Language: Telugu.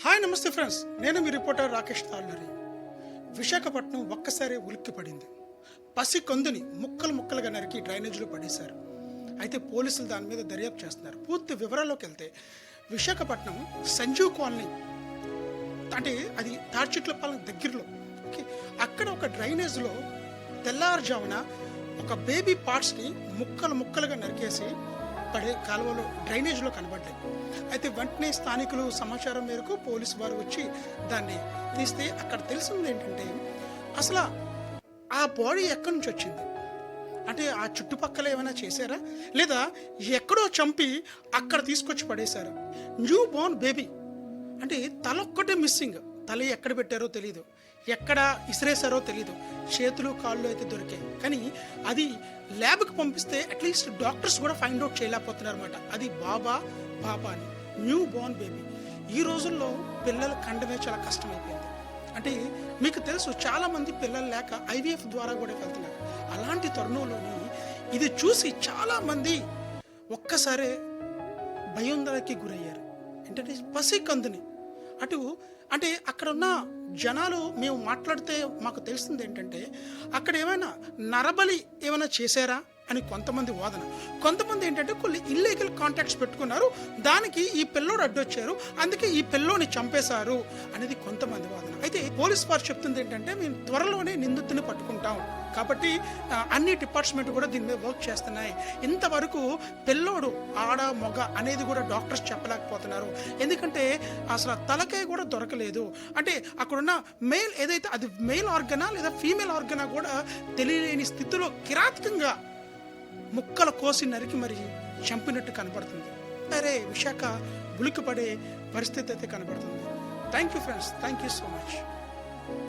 హాయ్ నమస్తే ఫ్రెండ్స్, నేను మీ రిపోర్టర్ రాకేష్ తాళ్ళూరి. విశాఖపట్నం ఒక్కసారి ఉలిక్కిపడింది. పసి కందుని ముక్కలు ముక్కలుగా నరికి డ్రైనేజీలో పడేశారు. అయితే పోలీసులు దాని మీద దర్యాప్తు చేస్తున్నారు. పూర్తి వివరాల్లోకి వెళ్తే విశాఖపట్నం సంజీవ్ కాలనీ, అంటే అది తాడ్చిట్లపాలెం దగ్గరలో, ఓకే, అక్కడ ఒక డ్రైనేజ్లో తెల్లారుజామున ఒక బేబీ పార్ట్స్ని ముక్కలు ముక్కలుగా నరికేసి పడే కాలువలో డ్రైనేజ్లో కనబడ్డాయి. అయితే వెంటనే స్థానికులు సమాచారం మేరకు పోలీసు వారు వచ్చి దాన్ని తీస్తే అక్కడ తెలిసింది ఏంటంటే అసలు ఆ బాడీ ఎక్కడి నుంచి వచ్చింది, అంటే ఆ చుట్టుపక్కల ఏమైనా చేశారా లేదా ఎక్కడో చంపి అక్కడ తీసుకొచ్చి పడేశారా. న్యూ బోర్న్ బేబీ, అంటే తల ఒక్కటే మిస్సింగ్. తల ఎక్కడ పెట్టారో తెలీదు, ఎక్కడ ఇసిరేసారో తెలీదు, చేతులు కాళ్ళు అయితే దొరికాయి. కానీ అది ల్యాబ్కి పంపిస్తే అట్లీస్ట్ డాక్టర్స్ కూడా ఫైండ్ అవుట్ చేయలేకపోతున్నారు అనమాట. అది బాబా అని న్యూ బోర్న్ బేబీ. ఈ రోజుల్లో పిల్లలు కండమే చాలా కష్టమైపోయింది. అంటే మీకు తెలుసు, చాలామంది పిల్లలు లేక ఐవీఎఫ్ ద్వారా కూడా వెళ్తున్నారు. అలాంటి తరుణంలోని ఇది చూసి చాలామంది ఒక్కసారే భయోందరకి గురయ్యారు. ఏంటంటే పసి కందుని అంటే అక్కడ ఉన్న జనాలు మేము మాట్లాడితే మాకు తెలిసింది ఏంటంటే అక్కడ ఏమైనా నరబలి ఏమైనా చేశారా అని కొంతమంది వాదన. కొంతమంది ఏంటంటే కొన్ని ఇల్లీగల్ కాంటాక్ట్స్ పెట్టుకున్నారు, దానికి ఈ పిల్లోడు అడ్డొచ్చారు, అందుకే ఈ పిల్లోని చంపేశారు అనేది కొంతమంది వాదన. అయితే పోలీస్ వారు చెప్తుంది ఏంటంటే మేము త్వరలోనే నిందితుని పట్టుకుంటాం కాబట్టి అన్ని డిపార్ట్మెంట్ కూడా దీని మీద వర్క్ చేస్తున్నాయి. ఇంతవరకు పిల్లోడు ఆడ మొగ అనేది కూడా డాక్టర్స్ చెప్పలేకపోతున్నారు. ఎందుకంటే అసలు తలకాయ కూడా దొరకలేదు. అంటే అక్కడున్న మెయిల్ ఏదైతే అది మెయిల్ ఆర్గనా లేదా ఫీమేల్ ఆర్గనా కూడా తెలియలేని స్థితిలో కిరాతకంగా ముక్కల కోసి నరికి మరి చంపినట్టు కనబడుతుంది. అరే విశాఖ ఉలిక్కిపడే పరిస్థితి అయితే కనబడుతుంది. Thank you friends, thank you so much.